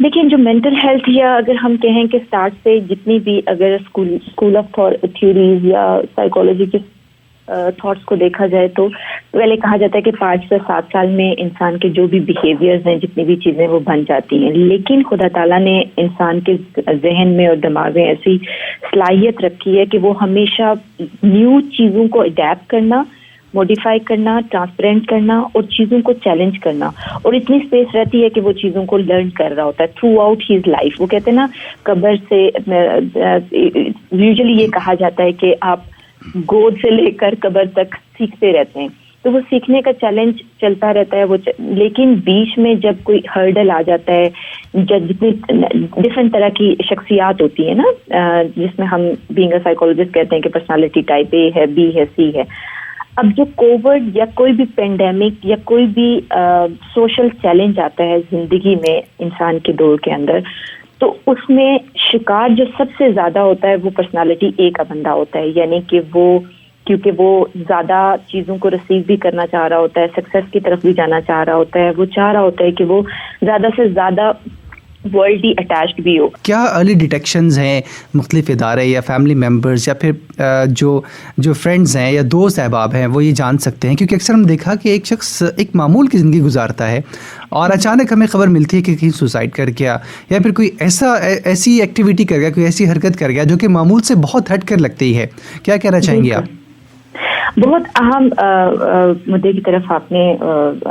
دیکھیں جو mental health یا اگر ہم کہیں کہ اسٹارٹ سے جتنی بھی اگر اسکول آف تھیوریز یا سائیکالوجی کے تھاٹس کو دیکھا جائے تو پہلے کہا جاتا ہے کہ 5 سے 7 سال میں انسان کے جو بھی بیہیویئرز ہیں جتنی بھی چیزیں وہ بن جاتی ہیں، لیکن خدا تعالیٰ نے انسان کے ذہن میں اور دماغ میں ایسی صلاحیت رکھی ہے کہ وہ ہمیشہ نیو چیزوں کو اڈیپٹ کرنا، موڈیفائی کرنا، ٹرانسپیرنٹ کرنا اور چیزوں کو چیلنج کرنا، اور اتنی اسپیس رہتی ہے کہ وہ چیزوں کو لرن کر رہا ہوتا ہے تھرو آؤٹ ہیز لائف. وہ کہتے ہیں نا قبر سے یوزلی یہ کہا جاتا ہے کہ آپ گود سے لے کر قبر تک سیکھتے رہتے ہیں، تو وہ سیکھنے کا چیلنج چلتا رہتا ہے لیکن بیچ میں جب کوئی ہرڈل آ جاتا ہے، جب جتنی ڈفرینٹ طرح کی شخصیات ہوتی ہیں نا، جس میں ہم بینگ اے سائیکولوجسٹ کہتے ہیں کہ پرسنالٹی ٹائپ اے ہے، بی ہے، سی ہے. اب جو کووڈ یا کوئی بھی پینڈیمک یا کوئی بھی سوشل چیلنج آتا ہے زندگی میں انسان کے دور کے اندر، تو اس میں شکار جو سب سے زیادہ ہوتا ہے وہ پرسنالٹی اے کا بندہ ہوتا ہے. یعنی کہ وہ کیونکہ وہ زیادہ چیزوں کو ریسیو بھی کرنا چاہ رہا ہوتا ہے، سکسیس کی طرف بھی جانا چاہ رہا ہوتا ہے، وہ چاہ رہا ہوتا ہے کہ وہ زیادہ سے زیادہ ورلڈلی اٹیچڈ بھی ہو. کیا ارلی ڈیٹیکشنز ہیں مختلف ادارے یا فیملی ممبرز یا پھر جو فرینڈز ہیں یا دوست احباب ہیں وہ یہ جان سکتے ہیں؟ کیونکہ اکثر ہم دیکھا کہ ایک شخص ایک معمول کی زندگی گزارتا ہے اور اچانک ہمیں خبر ملتی ہے کہ کہیں سوسائڈ کر گیا یا پھر کوئی ایسی ایکٹیویٹی کر گیا، کوئی ایسی حرکت کر گیا جو کہ معمول سے بہت ہٹ کر لگتی ہے. کیا کہنا چاہیں گے آپ؟ بہت اہم مدعے کی طرف آپ نے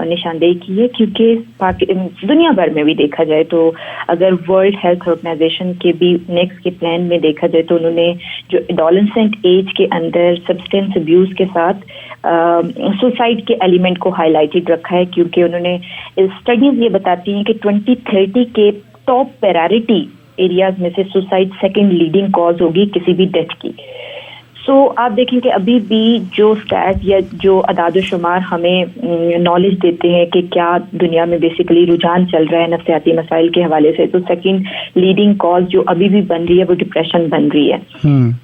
نشاندہی کی ہے، کیونکہ دنیا بھر میں بھی دیکھا جائے تو اگر ورلڈ ہیلتھ آرگنائزیشن کے بھی نیکسٹ کے پلان میں دیکھا جائے تو انہوں نے جو ایڈولسنٹ ایج کے اندر سبسٹینس ابیوز کے ساتھ سوسائڈ کے ایلیمنٹ کو ہائی لائٹڈ رکھا ہے، کیونکہ انہوں نے اسٹڈیز یہ بتاتی ہیں کہ 2030 کے ٹاپ پیرارٹی ایریاز میں سے سوسائڈ سیکنڈ لیڈنگ کاز ہوگی کسی بھی ڈیتھ کی. سو آپ دیکھیں کہ ابھی بھی جو اسٹیٹ یا جو اعداد و شمار ہمیں نالج دیتے ہیں کہ کیا دنیا میں بیسیکلی رجحان چل رہا ہے نفسیاتی مسائل کے حوالے سے، تو سیکنڈ لیڈنگ کاز جو ابھی بھی بن رہی ہے وہ ڈپریشن بن رہی ہے.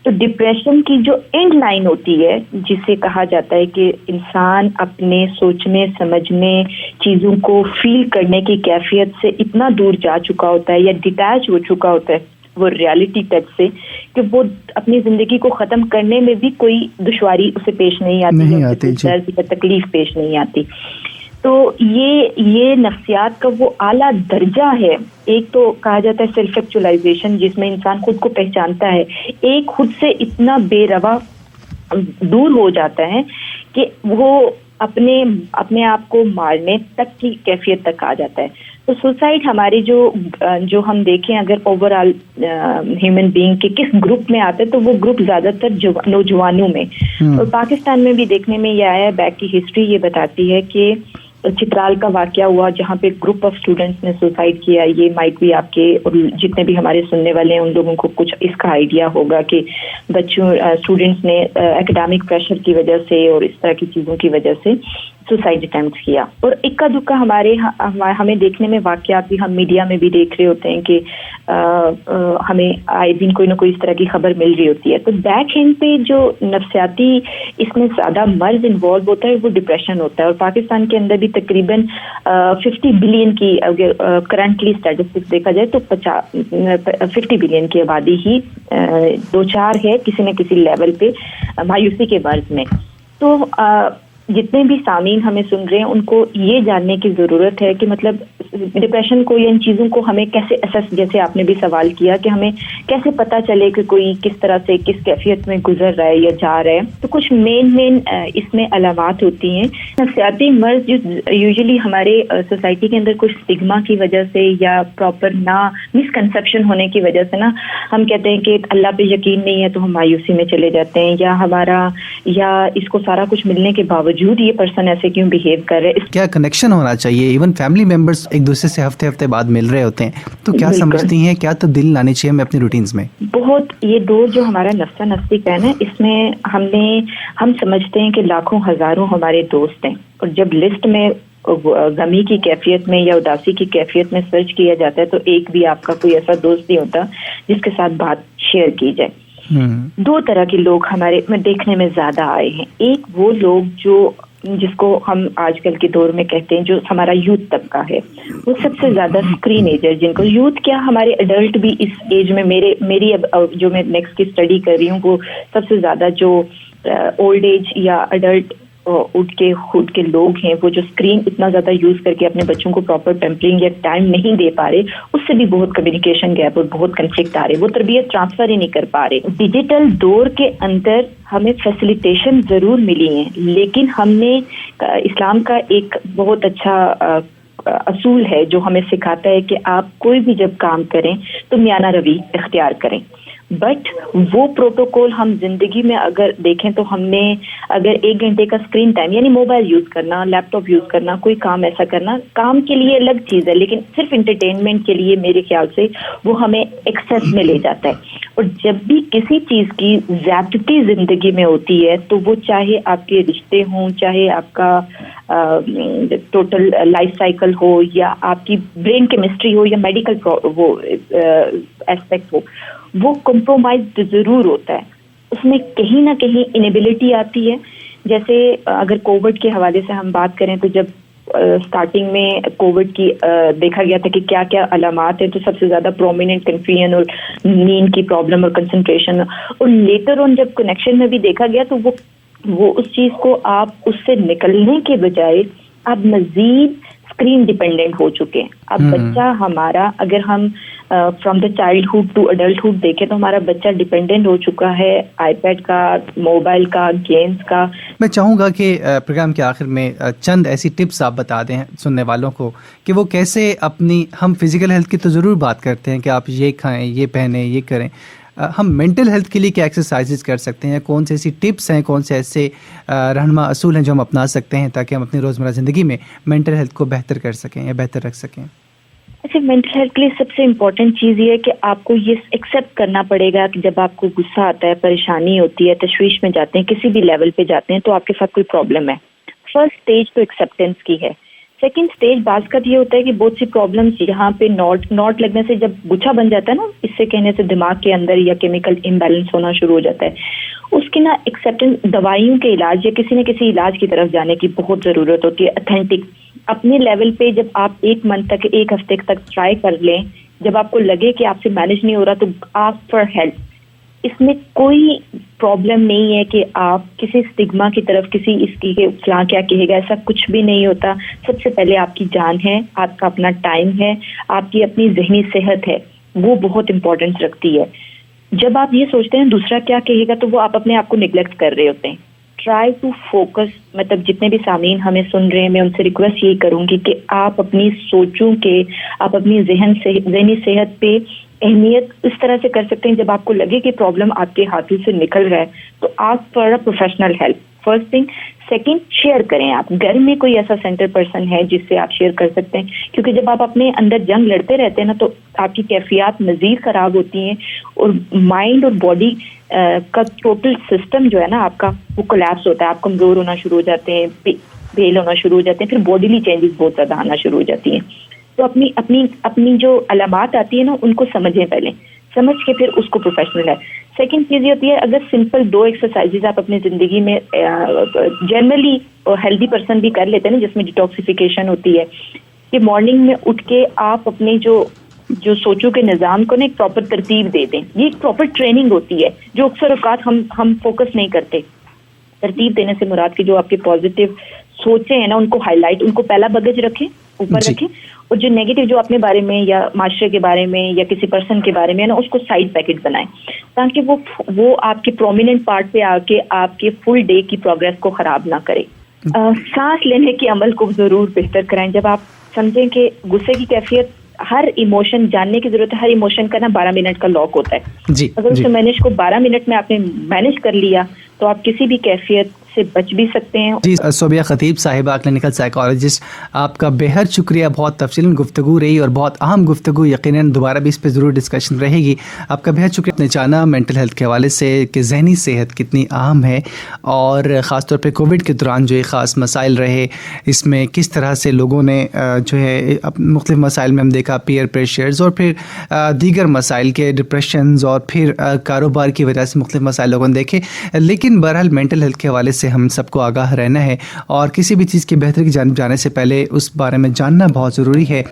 تو ڈپریشن کی جو اینڈ لائن ہوتی ہے جسے کہا جاتا ہے کہ انسان اپنے سوچنے سمجھنے چیزوں کو فیل کرنے کی کیفیت سے اتنا دور جا چکا ہوتا ہے یا ڈیٹیچ ہو چکا ہوتا ہے وہ ریالٹی ٹچ سے کہ وہ اپنی زندگی کو ختم کرنے میں بھی کوئی دشواری اسے پیش نہیں آتی، درد یا تکلیف پیش نہیں آتی. تو یہ نفسیات کا وہ اعلیٰ درجہ ہے. ایک تو کہا جاتا ہے سیلف ایکچولائزیشن، جس میں انسان خود کو پہچانتا ہے، ایک خود سے اتنا بے روا دور ہو جاتا ہے کہ وہ اپنے آپ کو مارنے تک کی کیفیت تک آ جاتا ہے. تو سوسائڈ ہماری جو ہم دیکھیں اگر اوور آل ہیومن بینگ کے کس گروپ میں آتے تو وہ گروپ زیادہ تر نوجوانوں میں، اور پاکستان میں بھی دیکھنے میں یہ آیا ہے. بیک کی ہسٹری یہ بتاتی ہے کہ چترال کا واقعہ ہوا جہاں پہ گروپ آف اسٹوڈنٹس نے سوسائڈ کیا. یہ مائٹ بھی آپ کے اور جتنے بھی ہمارے سننے والے ہیں ان لوگوں کو کچھ اس کا آئیڈیا ہوگا کہ اسٹوڈنٹس نے اکیڈمک پریشر کی وجہ سے اور اس طرح کی چیزوں کی وجہ سے سوسائڈ اٹیمپٹ کیا. اور اکا دکا ہمیں دیکھنے میں واقعات بھی ہم میڈیا میں بھی دیکھ رہے ہوتے ہیں کہ ہمیں آئے دن کوئی نہ کوئی اس طرح کی خبر مل رہی ہوتی ہے. تو بیک اینڈ پہ جو نفسیاتی اس میں زیادہ مرض انوالو ہوتا ہے وہ ڈپریشن ہوتا ہے. اور پاکستان کے اندر بھی تقریباً 50 بلین کی اگر کرنٹلی اسٹیٹسٹکس دیکھا جائے تو 50 بلین کی آبادی ہی دو چار ہے کسی نہ کسی لیول پہ مایوسی کے مرض میں. تو جتنے بھی سامعین ہمیں سن رہے ہیں ان کو یہ جاننے کی ضرورت ہے کہ مطلب ڈپریشن کو یا ان چیزوں کو ہمیں کیسے اسیس، جیسے آپ نے بھی سوال کیا کہ ہمیں کیسے پتہ چلے کہ کوئی کس طرح سے کس کیفیت میں گزر رہا ہے یا جا رہا ہے. تو کچھ مین اس میں علامات ہوتی ہیں. نفسیاتی مرض جو یوزلی ہمارے سوسائٹی کے اندر کچھ اسٹگما کی وجہ سے یا پراپر مسکنسیپشن ہونے کی وجہ سے نا ہم کہتے ہیں کہ اللہ پہ یقین نہیں ہے تو ہم مایوسی میں چلے جاتے ہیں، یا اس کو سارا کچھ ملنے کے باوجود یہ پرسن ایسے کیوں بہیو کر رہے. کیا کنیکشن ہونا چاہیے؟ ایون فیملی ممبرس ایک دوسرے سے ہفتے بعد مل رہے ہوتے ہیں تو کیا سمجھتی ہیں کیا تبدیلی لانی چاہیے ہمیں اپنی روٹینز میں؟ بہت یہ دور جو ہمارا نفسا نفسی کا ہے نا، اس میں ہم سمجھتے ہیں کہ لاکھوں ہزاروں ہمارے دوست ہیں، اور جب لسٹ میں غمی کی کیفیت میں یا اداسی کی کیفیت میں سرچ کیا جاتا ہے تو ایک بھی آپ کا کوئی ایسا دوست نہیں ہوتا جس کے ساتھ بات شیئر کی جائے. دو طرح کے لوگ ہمارے میں دیکھنے میں زیادہ آئے ہیں. ایک وہ لوگ جو جس کو ہم آج کل کے دور میں کہتے ہیں جو ہمارا یوتھ طبقہ ہے وہ سب سے زیادہ اسکرین ایجر جن کو یوتھ کیا ہمارے اڈلٹ بھی اس ایج میں میری اب جو میں نیکسٹ کی اسٹڈی کر رہی ہوں وہ سب سے زیادہ جو اولڈ ایج یا اڈلٹ اٹھ کے لوگ ہیں وہ جو اسکرین اتنا زیادہ یوز کر کے اپنے بچوں کو پراپر پیمپرنگ یا ٹائم نہیں دے پا رہے اس سے بھی بہت کمیونیکیشن گیپ اور بہت کنفلکٹ آ رہے وہ تربیت ٹرانسفر ہی نہیں کر پا رہے. ڈیجیٹل دور کے اندر ہمیں فیسیلیٹیشن ضرور ملی ہیں لیکن ہم نے اسلام کا ایک بہت اچھا اصول ہے جو ہمیں سکھاتا ہے کہ آپ کوئی بھی جب کام کریں تو میانہ روی اختیار کریں. بٹ وہ پروٹوکول ہم زندگی میں اگر دیکھیں تو ہم نے اگر 1 گھنٹے کا اسکرین ٹائم یعنی موبائل یوز کرنا لیپ ٹاپ یوز کرنا کوئی کام ایسا کرنا کام کے لیے الگ چیز ہے لیکن صرف انٹرٹینمنٹ کے لیے میرے خیال سے وہ ہمیں ایکسیس میں لے جاتا ہے. اور جب بھی کسی چیز کی زیادتی زندگی میں ہوتی ہے تو وہ چاہے آپ کے رشتے ہوں چاہے آپ کا ٹوٹل لائف سائیکل ہو یا آپ کی برین کیمسٹری ہو یا میڈیکل وہ ایسپیکٹ ہو وہ کمپرومائز ضرور ہوتا ہے. اس میں کہیں نہ کہیں انیبلٹی آتی ہے. جیسے اگر کووڈ کے حوالے سے ہم بات کریں تو جب اسٹارٹنگ میں کووڈ کی دیکھا گیا تھا کہ کیا کیا علامات ہیں تو سب سے زیادہ پرومیننٹ کنفیوژن اور نیند کی پرابلم اور کنسنٹریشن اور لیٹر آن جب کنیکشن میں بھی دیکھا گیا تو وہ اس چیز کو آپ اس سے نکلنے کے بجائے آپ مزید اسکرین ڈیپینڈنٹ ہو چکے ہیں. اب بچہ ہمارا اگر ہم from the childhood to adulthood دیکھیں تو ہمارا بچہ ڈیپینڈنٹ ہو چکا ہے آئی پیڈ کا موبائل کا گیمز کا. میں چاہوں گا کہ پروگرام کے آخر میں چند ایسی ٹپس آپ بتا دیں سننے والوں کو کہ وہ کیسے اپنی ہم فزیکل ہیلتھ کی تو ضرور بات کرتے ہیں کہ آپ یہ کھائیں یہ پہنیں یہ کریں ہم مینٹل ہیلتھ کے لیے کیا ایکسرسائزز کر سکتے ہیں کون سے ایسی ٹپس ہیں کون سے ایسے رہنما اصول ہیں جو ہم اپنا سکتے ہیں تاکہ ہم اپنی روزمرہ زندگی میں مینٹل ہیلتھ کو بہتر کر سکیں یا بہتر رکھ سکیں. اچھا مینٹل ہیلتھ کے لیے سب سے امپورٹنٹ چیز یہ ہے کہ آپ کو یہ ایکسیپٹ کرنا پڑے گا کہ جب آپ کو غصہ آتا ہے پریشانی ہوتی ہے تشویش میں جاتے ہیں کسی بھی لیول پہ جاتے ہیں تو آپ کے ساتھ کوئی پرابلم ہے. فرسٹ اسٹیج تو ایکسیپٹینس کی ہے. سیکنڈ اسٹیج بعض کا یہ ہوتا ہے کہ بہت سی پرابلمس یہاں پہ نوٹ لگنے سے جب گچھا بن جاتا ہے نا اس سے کہنے سے دماغ کے اندر یا کیمیکل امبیلنس ہونا شروع ہو جاتا ہے اس کی نا ایکسیپٹینس دوائیوں کے علاج یا کسی نہ کسی علاج کی طرف جانے کی بہت ضرورت ہوتی ہے. اتھینٹک اپنے لیول پہ جب آپ 1 منتھ تک 1 ہفتے تک ٹرائی کر لیں جب آپ کو لگے کہ آپ سے مینج نہیں ہو رہا تو آسک فار ہیلپ. اس میں کوئی پرابلم نہیں ہے کہ آپ کسی اسٹگما کی طرف کسی اس کی فلاں کیا کہے گا ایسا کچھ بھی نہیں ہوتا. سب سے پہلے آپ کی جان ہے آپ کا اپنا ٹائم ہے آپ کی اپنی ذہنی صحت ہے وہ بہت امپورٹنس رکھتی ہے. جب آپ یہ سوچتے ہیں دوسرا کیا کہے گا تو وہ آپ اپنے آپ کو نگلیکٹ کر رہے ہوتے ہیں. ٹرائی ٹو فوکس مطلب جتنے بھی سامعین ہمیں سن رہے ہیں میں ان سے ریکویسٹ یہی کروں گی کہ آپ اپنی سوچوں کے آپ اپنی ذہنی صحت پہ اہمیت اس طرح سے کر سکتے ہیں جب آپ کو لگے کہ پرابلم آپ کے ہاتھوں سے نکل رہا ہے تو ask for a professional help. First thing. Second share کریں آپ گھر میں کوئی ایسا سینٹر پرسن ہے جس سے آپ شیئر کر سکتے ہیں کیونکہ جب آپ اپنے اندر جنگ لڑتے رہتے ہیں نا تو آپ کی کیفیات مزید خراب ہوتی ہیں اور مائنڈ اور باڈی کا ٹوٹل سسٹم جو ہے نا آپ کا وہ کولیپس ہوتا ہے. آپ کمزور ہونا شروع ہو جاتے ہیں فیل ہونا شروع ہو جاتے ہیں پھر باڈیلی چینجز بہت زیادہ آنا شروع ہو جاتی ہیں. تو اپنی جو علامات آتی ہے نا ان کو سمجھیں پہلے سمجھ کے پھر اس کو پروفیشنل ہے. سیکنڈ چیز یہ ہوتی ہے اگر سمپل 2 ایکسرسائزز آپ اپنی زندگی میں جنرلی ہیلدی پرسن بھی کر لیتے ہیں نا جس میں ڈیٹاکسیفیکیشن ہوتی ہے کہ مارننگ میں اٹھ کے آپ اپنے جو سوچوں کے نظام کو نا ایک پراپر ترتیب دے دیں. یہ ایک پراپر ٹریننگ ہوتی ہے جو اکثر اوقات ہم فوکس نہیں کرتے. ترتیب دینے سے مراد کی جو آپ کے پازیٹیو سوچیں ہیں نا ان کو ہائی لائٹ ان کو پہلا بگج رکھیں اوپر رکھیں اور جو نیگیٹو جو اپنے بارے میں یا معاشرے کے بارے میں یا کسی پرسن کے بارے میں نا اس کو سائڈ پیکٹ بنائیں تاکہ وہ آپ کے پرومیننٹ پارٹ پہ آ کے آپ کے فل ڈے کی پروگرس کو خراب نہ کرے. سانس لینے کے عمل کو ضرور بہتر کرائیں. جب آپ سمجھیں کہ غصے کی کیفیت ہر ایموشن جاننے کی ضرورت ہے. ہر ایموشن کا نا 12 منٹ کا لاک ہوتا ہے. اگر اس مینج کو 12 منٹ میں آپ نے مینج کر لیا تو آپ کسی بھی کیفیت سے بچ بھی سکتے ہیں. جی صوبیہ خطیب صاحبہ کلینکل سائیکالوجسٹ آپ کا بے حد شکریہ. بہت تفصیل گفتگو رہی اور بہت اہم گفتگو. یقیناً دوبارہ بھی اس پہ ضرور ڈسکشن رہے گی. آپ کا بے حد شکریہ. نے جانا مینٹل ہیلتھ کے حوالے سے کہ ذہنی صحت کتنی اہم ہے اور خاص طور پہ کووڈ کے دوران جو خاص مسائل رہے اس میں کس طرح سے لوگوں نے جو ہے مختلف مسائل میں ہم دیکھا پیئر پریشرز اور پھر دیگر مسائل کے ڈپریشنز اور پھر کاروبار کی وجہ سے مختلف مسائل لوگوں نے دیکھے. لیکن بہرحال مینٹل ہیلتھ کے حوالے سے ہم سب کو آگاہ رہنا ہے اور کسی بھی چیز کی بہتری کی جانب جانے سے پہلے اس بارے میں جاننا بہت ضروری ہے.